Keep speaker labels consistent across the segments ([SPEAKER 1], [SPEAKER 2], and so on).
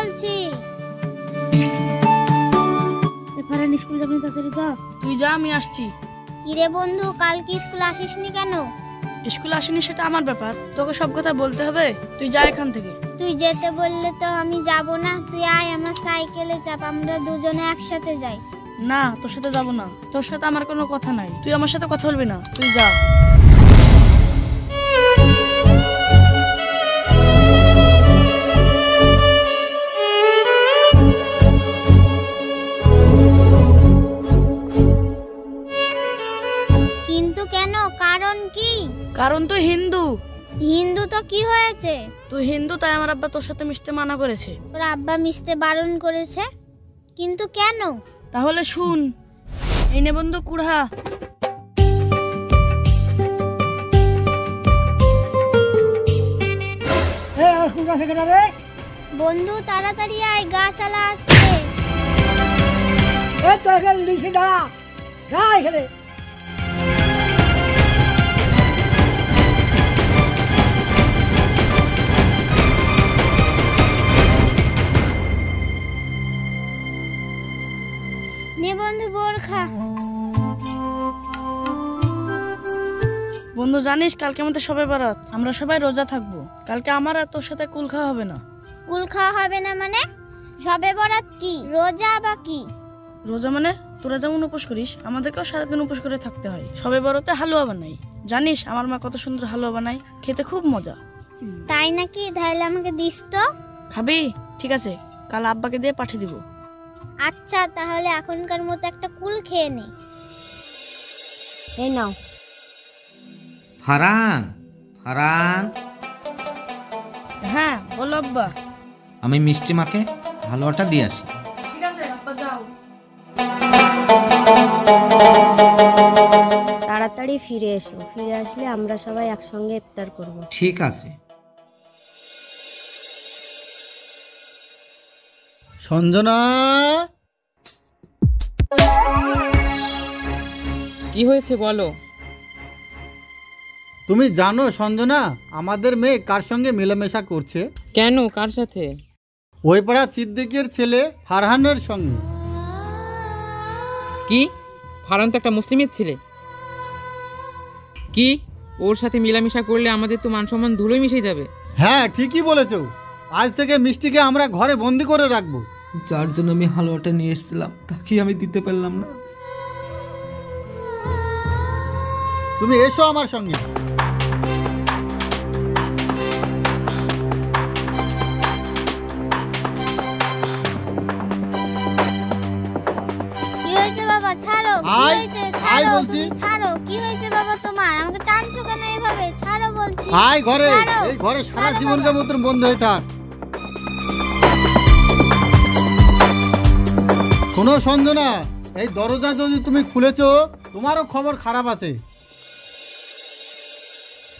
[SPEAKER 1] বলছি। ফারহান স্কুল যাবি না, তাড়াতাড়ি যা।
[SPEAKER 2] তুই যা, আমি আসছি।
[SPEAKER 1] কিরে বন্ধু, কাল কি স্কুল আসিসনি কেন?
[SPEAKER 2] স্কুল আসেনি সেটা আমার ব্যাপার, তোকে সব কথা বলতে হবে? তুই যা এখান থেকে।
[SPEAKER 1] তুই যেতে বললে তো আমি যাব না। তুই আয়, আমার সাইকেলে চাপ, আমরা দুজনে একসাথে যাই।
[SPEAKER 2] না, তোর সাথে যাব না। তোর সাথে আমার কোনো কথা নাই। তুই আমার সাথে কথা বলবি না, তুই যা।
[SPEAKER 1] কিন্তু কেন? কারণ কি?
[SPEAKER 2] কারণ তুই হিন্দু।
[SPEAKER 1] হিন্দু তো কি হয়েছে?
[SPEAKER 2] তুই হিন্দু, তাই আমার আব্বা তোর সাথে মিশতে মানা করেছে।
[SPEAKER 1] ওর আব্বা মিশতে বারণ করেছে, কিন্তু কেন?
[SPEAKER 2] তাহলে শুন, এই নে বন্ধু কুড়া।
[SPEAKER 1] বন্ধু তাড়াতাড়ি আয়, গাছালা আসছে। নে বন্ধু বোরখা।
[SPEAKER 2] বন্ধু জানিস, কালকে আমাদের সবে বারাত, আমরা সবাই রোজা থাকবো। কালকে আমার আর তোর সাথে কুল খাওয়া হবে না।
[SPEAKER 1] কুল খাওয়া হবে না মানে? সবে বরাত কি, রোজা বা কি?
[SPEAKER 2] রোজা মানে তোরা যেমন উপোস করিস, আমাদেরকেও সারাদিন উপোস করে থাকতে হয়। সবে বড়তে হালুয়া বানাই। জানিস আমার মা কত সুন্দর হালুয়া বানায়, খেতে খুব মজা।
[SPEAKER 1] তাই নাকি? তাহলে আমাকে দিস তো।
[SPEAKER 2] খাবি? ঠিক আছে, কাল আব্বাকে দিয়ে পাঠিয়ে দিব।
[SPEAKER 1] আচ্ছা, তাহলে এখনকার মতো একটা কুল খেয়ে নে। এই নাও।
[SPEAKER 3] ফারহান, ফারহান,
[SPEAKER 2] হ্যাঁ বলো আব্বা।
[SPEAKER 3] আমি মিষ্টি মাকে হালুয়াটা দিয়ে আসি।
[SPEAKER 2] ঠিক আছে আব্বা, যাও।
[SPEAKER 4] তাড়াতাড়ি ফিরে এসো। ফিরে আসলে আমরা সবাই একসঙ্গে ইফতার করব।
[SPEAKER 3] ঠিক আছে।
[SPEAKER 5] সঞ্জনা,
[SPEAKER 6] কি হয়েছে বলো?
[SPEAKER 5] তুমি জানো সঞ্জনা, আমাদের মেয়ে কার সঙ্গে মেলামেশা করছে?
[SPEAKER 6] কেন, কার সাথে?
[SPEAKER 5] ওই পাড়া সিদ্দিকের ছেলে ফারহানের সঙ্গে।
[SPEAKER 6] কি? ফারহান তো একটা মুসলিমের ছেলে। কি, ওর সাথে মিলামিশা করলে আমাদের তো মান সম্মান ধুলোয় মিশে যাবে।
[SPEAKER 5] হ্যাঁ, ঠিকই বলেছ। আজ থেকে মিষ্টিকে আমরা ঘরে বন্দি করে রাখবো।
[SPEAKER 3] যার জন্য আমি হালুয়াটা নিয়ে এসেছিলাম তাকে আমি দিতে পারলাম না।
[SPEAKER 5] তুমি এসো আমার সঙ্গে।
[SPEAKER 1] কি হয়েছে বাবা? ছাড়ো। কি
[SPEAKER 5] আয়,
[SPEAKER 1] হয়েছে?
[SPEAKER 5] আয়
[SPEAKER 1] ছাড়ো
[SPEAKER 5] বলছি।
[SPEAKER 1] তুমি, ছাড়ো। কি হয়েছে বাবা তোমার? আমাকে টানছো কেন এইভাবে? ছাড়ো বলছি।
[SPEAKER 5] আয় ঘরে।
[SPEAKER 1] ছাড়ো।
[SPEAKER 5] এই ঘরে সারা
[SPEAKER 1] ছাড়ো
[SPEAKER 5] জীবনকার
[SPEAKER 1] বাবা।
[SPEAKER 5] মতন বন্ধ হয়ে থাক। শোনো সঞ্জনা, এই দরজা যদি তুমি খুলেছো, তোমারও খবর খারাপ আছে।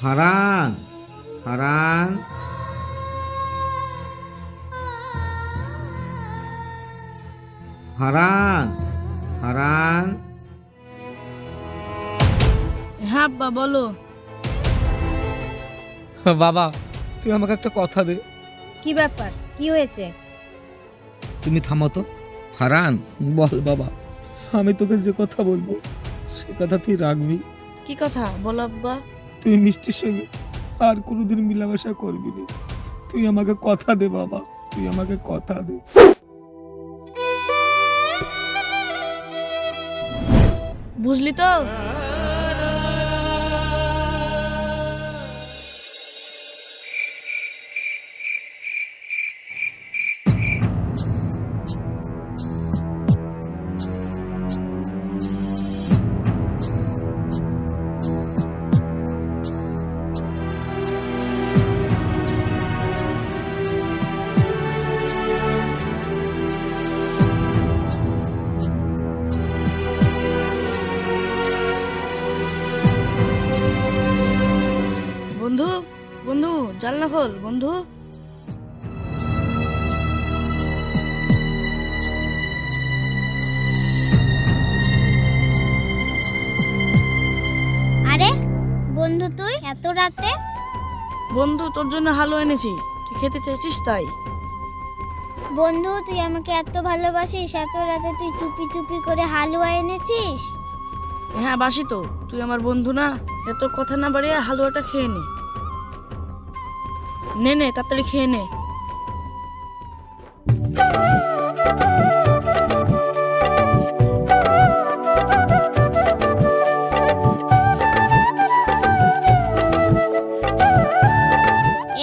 [SPEAKER 3] ফারহান, ফারহান, ফারহান, ফারহান।
[SPEAKER 2] হ্যাঁ আব্বা বলো।
[SPEAKER 7] বাবা, তুই আমাকে একটা কথা দে।
[SPEAKER 4] কি ব্যাপার? কি হয়েছে?
[SPEAKER 7] তুমি থামো তো।
[SPEAKER 3] ফারহান,
[SPEAKER 7] বল বাবা, আমি তোকে যে কথা বলবো সে কথা তুই রাখবি।
[SPEAKER 2] কি কথা বলো আব্বা?
[SPEAKER 7] তুই মিষ্টির সঙ্গে আর কোনোদিন মিলামেশা করবি না। তুই আমাকে কথা দে বাবা, তুই আমাকে কথা দে।
[SPEAKER 2] বুঝলি তো? বন্ধু, বন্ধু জানলা খোল বন্ধু।
[SPEAKER 1] আরে বন্ধু, তুই এত রাতে?
[SPEAKER 2] বন্ধু তোর জন্য হালুয়া এনেছি, তুই খেতে চাইছিস তাই।
[SPEAKER 1] বন্ধু, তুই আমাকে এত ভালোবাসিস, এত রাতে তুই চুপি চুপি করে হালুয়া এনেছিস?
[SPEAKER 2] হ্যাঁ বাসি তো, তুই আমার বন্ধু না? এত কথা না বাড়িয়ে হালুয়াটা খেয়ে নে। নে নে, তাড়াতাড়ি খেয়ে নে।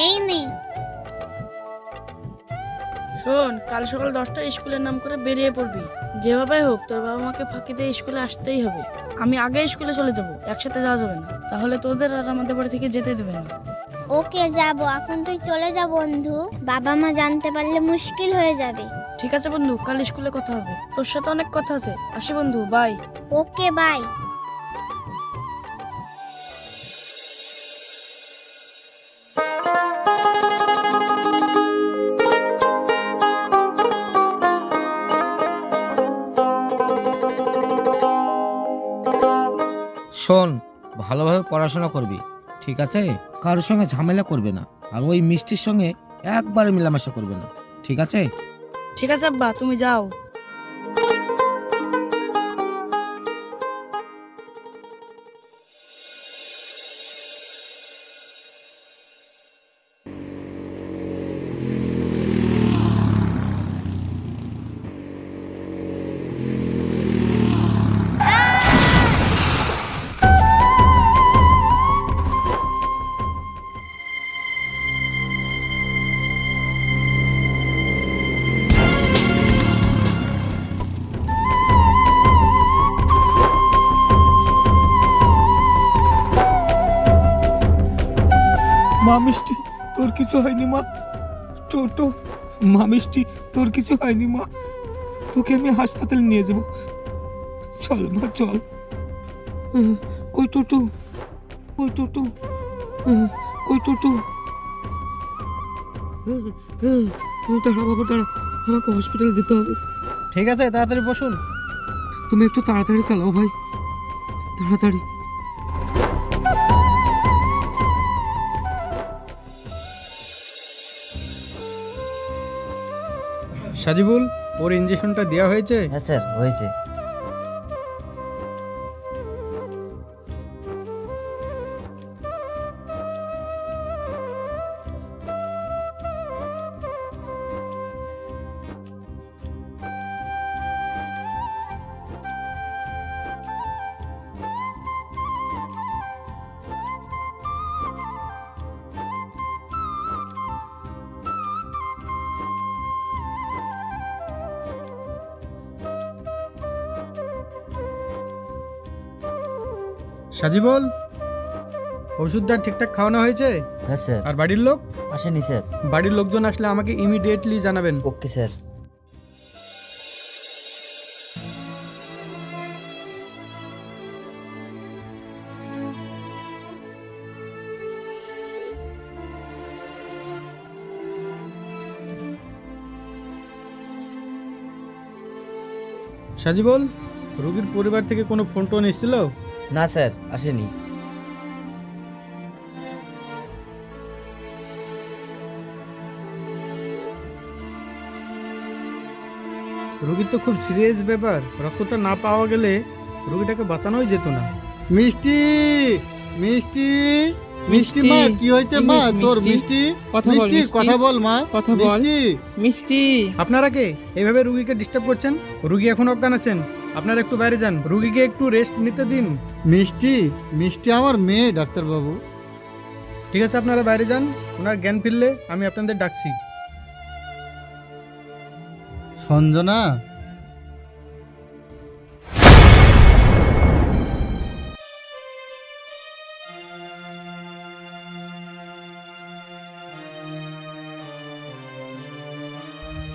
[SPEAKER 1] এই নে।
[SPEAKER 2] শোন, কাল সকাল 10টায় স্কুলের নাম করে বেরিয়ে পড়বি। যেভাবে হোক তোর বাবা মাকে ফাঁকি দিয়ে স্কুলে আসতেই হবে। আমি আগে স্কুলে চলে যাব, একসাথে যাওয়া যাবে না, তাহলে তোদের আর আমাদের বাড়ি থেকে যেতে দেবে না।
[SPEAKER 1] ওকে, যাব। এখন তুই চলে যা বন্ধু, বাবা মা জানতে পারলে মুশকিল হয়ে যাবে।
[SPEAKER 2] ঠিক আছে বন্ধু, কাল স্কুলে কথা হবে। তোর সাথে অনেক কথা আছে। আসি বন্ধু, বাই।
[SPEAKER 1] Okay, by.
[SPEAKER 8] শোন, ভালোভাবে পড়াশোনা করবি, ঠিক আছে? কারোর সঙ্গে ঝামেলা করবে না, আর ওই মিষ্টির সঙ্গে একবারে মেলামেশা করবে না, ঠিক আছে?
[SPEAKER 2] ঠিক আছে আব্বা, তুমি যাও।
[SPEAKER 7] মা মিষ্টি, তোর কিছু হয়নি মা? টোটো, মা মিষ্টি, তোর কিছু হয়নি মা? তোকে আমি হাসপাতালে নিয়ে যাব, চল মা চল। কই টোটো, কই টোটো, কই টোটো? দাঁড়া বাবা দাঁড়া, আমাকে হসপিটালে যেতে হবে।
[SPEAKER 8] ঠিক আছে, তাড়াতাড়ি বসুন।
[SPEAKER 7] তুমি একটু তাড়াতাড়ি চালাও ভাই, তাড়াতাড়ি।
[SPEAKER 5] সাজিবুল, ওর ইঞ্জেকশনটা দেওয়া হয়েছে?
[SPEAKER 9] হ্যাঁ স্যার, হয়েছে।
[SPEAKER 5] সাজিবুল, ওষুধটা ঠিকঠাক খাওয়ানো হয়েছে?
[SPEAKER 9] হ্যাঁ স্যার।
[SPEAKER 5] আর বাড়ির লোক?
[SPEAKER 9] আসেনি স্যার।
[SPEAKER 5] বাড়ির লোকজন আসলে আমাকে ইমিডিয়েটলি জানাবেন।
[SPEAKER 9] Okay sir.
[SPEAKER 5] সাজিবুল, রোগীর পরিবার থেকে কোনো ফোন টোন এসেছিল?
[SPEAKER 9] না স্যার, আসেনি।
[SPEAKER 5] রোগীর তো খুব সিরিয়াস ব্যাপার, রক্তটা না পাওয়া গেলে রোগীটাকে বাঁচানোই যেত না। মিষ্টি, মিষ্টি, মিষ্টি মা, কি হয়েছে মা তোর? মিষ্টি, মিষ্টি, কথা বল মা,
[SPEAKER 6] কথা বল।
[SPEAKER 5] মিষ্টি,
[SPEAKER 6] মিষ্টি।
[SPEAKER 5] আপনারা কে এইভাবে রুগীকে ডিস্টার্ব করছেন? রুগী এখন অজ্ঞান আছেন, আপনারা একটু বাইরে যান, রুগীকে একটু রেস্ট নিতে দিন। মিষ্টি, মিষ্টি আমার মেয়ে ডাক্তারবাবু। ঠিক আছে, আপনারা বাইরে যান, ওনার জ্ঞান ফিরলে আমি আপনাদের ডাকছি। সঞ্জনা,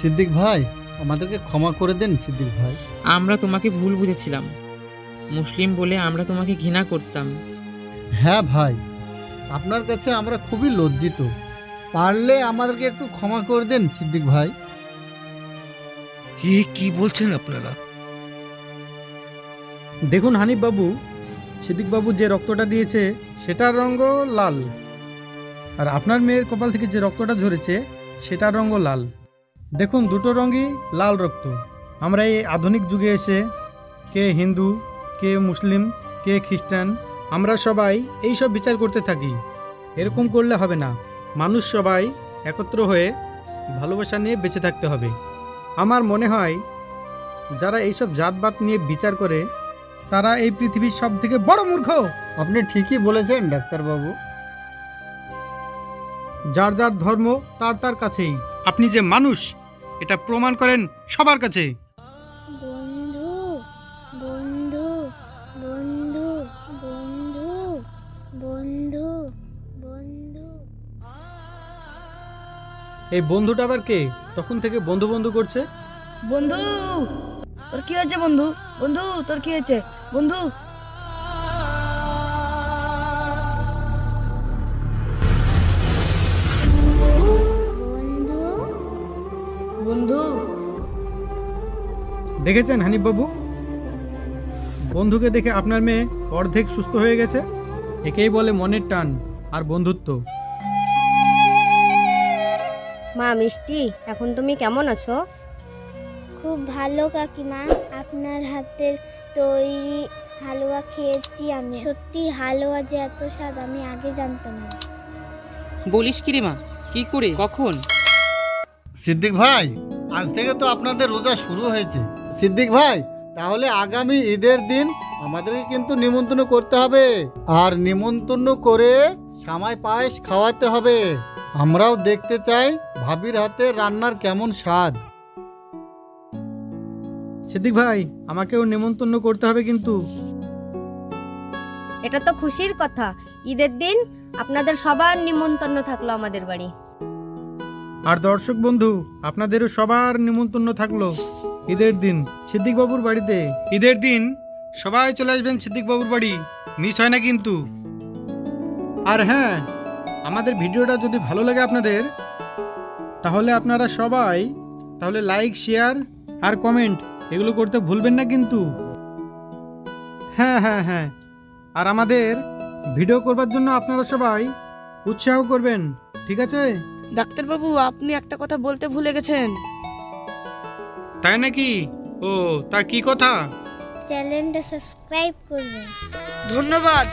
[SPEAKER 5] সিদ্দিক ভাই, আমাদেরকে ক্ষমা করে দেন সিদ্দিক ভাই।
[SPEAKER 6] আমরা তোমাকে ভুল বুঝেছিলাম, মুসলিম বলে আমরা তোমাকে ঘৃণা করতাম।
[SPEAKER 5] হ্যাঁ ভাই, আপনার কাছে আমরা খুবই লজ্জিত, পারলে আমাদেরকে একটু ক্ষমা করে দেন সিদ্দিক ভাই।
[SPEAKER 7] কি বলছেন আপনারা?
[SPEAKER 5] দেখুন হানিফ বাবু, সিদ্দিক বাবু যে রক্তটা দিয়েছে সেটার রঙও লাল, আর আপনার মেয়ের কপাল থেকে যে রক্তটা ঝরেছে সেটার রঙও লাল। দেখুন দুটো রঙই লাল রক্ত। আমরা এই আধুনিক যুগে এসে কে হিন্দু, কে মুসলিম, কে খ্রিস্টান, আমরা সবাই এই সব বিচার করতে থাকি। এরকম করলে হবে না। মানুষ সবাই একত্র হয়ে ভালোবাসা নিয়ে বেঁচে থাকতে হবে। আমার মনে হয় যারা এইসব জাতপাত নিয়ে বিচার করে তারা এই পৃথিবীর সব থেকে বড় মূর্খ।
[SPEAKER 10] আপনি ঠিকই বলেছেন ডাক্তারবাবু।
[SPEAKER 5] যার যার ধর্ম তার তার কাছেই। আপনি যে মানুষ এটা প্রমাণ করেন সবার কাছে।
[SPEAKER 1] বন্ধু বন্ধু বন্ধু বন্ধু বন্ধু বন্ধু।
[SPEAKER 5] এই বন্ধুটা আবার কে? তখন থেকে বন্ধু বন্ধু করছে।
[SPEAKER 2] বন্ধু তোর কি হয়েছে? বন্ধু বন্ধু তোর কি হয়েছে? বন্ধু
[SPEAKER 1] বন্ধু
[SPEAKER 2] বন্ধু
[SPEAKER 5] দেখেছেন হানিফ বাবু, বন্ধুকে দেখে আপনার মেয়ে অর্ধেক সুস্থ হয়ে গেছে। একেই বলে মনের টান আর বন্ধুত্ব।
[SPEAKER 4] মা মিষ্টি, এখন তুমি কেমন আছো?
[SPEAKER 1] খুব ভালো কাকিমা, আপনার হাতের তৈরি হালুয়া খেয়েছি আমি। সত্যি হালুয়া যে এত স্বাদ আমি আগে জানতাম না।
[SPEAKER 6] বলিস কি রে মা? কি করে, কখন?
[SPEAKER 10] সিদ্দিক ভাই, আজ থেকে তো আপনাদের রোজা শুরু হয়েছে। সিদ্দিক ভাই, তাহলে আগামী ঈদের দিন আমাদেরকে কিন্তু নিমন্ত্রণ করতে হবে, আর নিমন্ত্রণ করে সামাই পায়েস খাওয়াতে হবে। আমরাও দেখতে চাই ভাবির হাতে রান্নার কেমন স্বাদ।
[SPEAKER 5] সিদ্দিক ভাই, আমাকেও নিমন্ত্রণ করতে হবে কিন্তু।
[SPEAKER 4] এটা তো খুশির কথা, ঈদের দিন আপনাদের সবার নিমন্ত্রণ থাকলো আমাদের বাড়ি।
[SPEAKER 5] আর দর্শক বন্ধু, আপনাদেরও সবার নিমন্ত্রণ থাকলো ঈদের দিন সিদ্দিক বাবুর বাড়িতে। ঈদের দিন সবাই চলে আসবেন সিদ্দিক বাবুর বাড়ি, মিস হয় না কিন্তু। আর হ্যাঁ, আমাদের ভিডিওটা যদি ভালো লাগে আপনাদের, তাহলে আপনারা সবাই লাইক, শেয়ার আর কমেন্ট এগুলো করতে ভুলবেন না কিন্তু। হ্যাঁ হ্যাঁ হ্যাঁ, আর আমাদের ভিডিও করবার জন্য আপনারা সবাই উৎসাহ করবেন, ঠিক আছে?
[SPEAKER 2] ডাক্তারবাবু, আপনি একটা কথা বলতে ভুলে গেছেন।
[SPEAKER 5] তাই নাকি? ও, তা কি কথা?
[SPEAKER 1] চ্যানেলটা সাবস্ক্রাইব করবেন।
[SPEAKER 2] ধন্যবাদ।